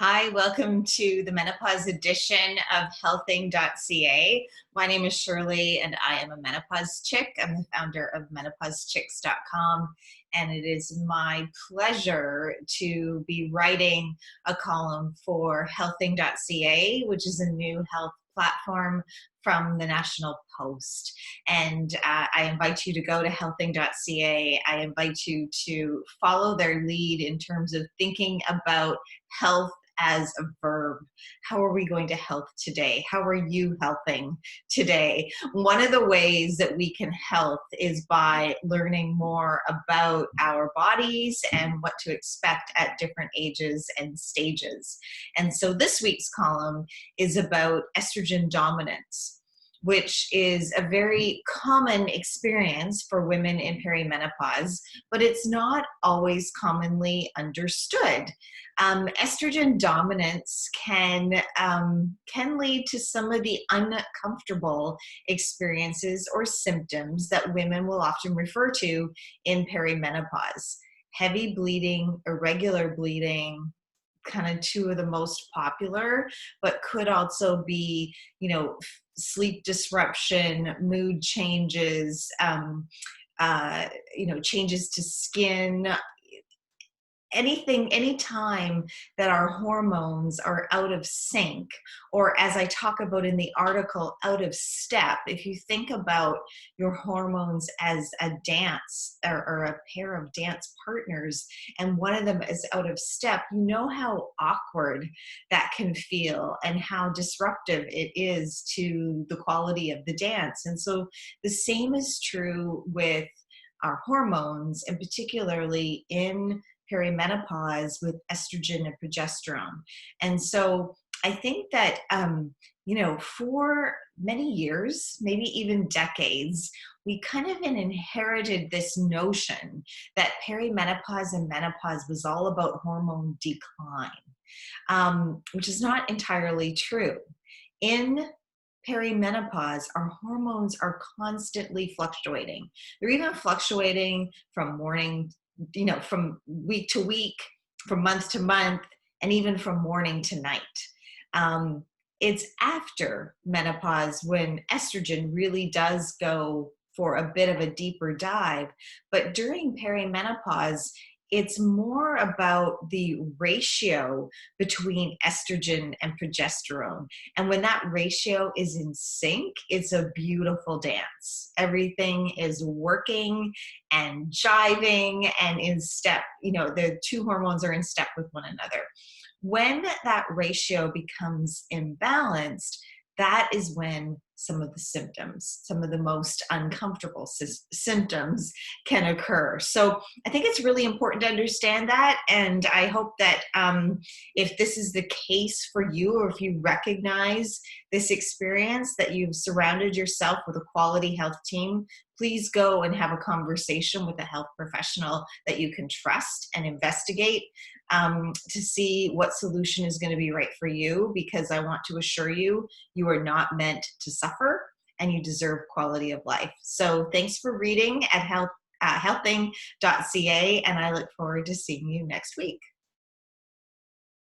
Hi, welcome to the menopause edition of Healthing.ca. My name is Shirley and I am a menopause chick. I'm the founder of menopausechicks.com, and it is my pleasure to be writing a column for Healthing.ca, which is a new health platform from the National Post. And I invite you to go to Healthing.ca. I invite you to follow their lead in terms of thinking about health as a verb. How are we going to health today? How are you healthing today? One of the ways that we can health is by learning more about our bodies and what to expect at different ages and stages. And so this week's column is about estrogen dominance, which is a very common experience for women in perimenopause, but it's not always commonly understood. Estrogen dominance can lead to some of the uncomfortable experiences or symptoms that women will often refer to in perimenopause. Heavy bleeding, irregular bleeding, kind of two of the most popular, but could also be, sleep disruption, mood changes, changes to skin, anytime that our hormones are out of sync, or as I talk about in the article, out of step. If you think about your hormones as a dance or a pair of dance partners, and one of them is out of step, you know how awkward that can feel and how disruptive it is to the quality of the dance. And so the same is true with our hormones, and particularly in perimenopause with estrogen and progesterone. And so I think that, for many years, maybe even decades, we kind of inherited this notion that perimenopause and menopause was all about hormone decline, which is not entirely true. In perimenopause, our hormones are constantly fluctuating. They're even fluctuating from from week to week, from month to month, and even from morning to night. It's after menopause when estrogen really does go for a bit of a deeper dive. But during perimenopause, it's more about the ratio between estrogen and progesterone. And when that ratio is in sync, it's a beautiful dance. Everything is working and jiving and in step. The two hormones are in step with one another. When that ratio becomes imbalanced, that is when some of the most uncomfortable symptoms can occur. So I think it's really important to understand that. And I hope that if this is the case for you, or if you recognize this experience, that you've surrounded yourself with a quality health team, please go and have a conversation with a health professional that you can trust and investigate to see what solution is going to be right for you, because I want to assure you, you are not meant to suffer and you deserve quality of life. So thanks for reading at healthing.ca, and I look forward to seeing you next week.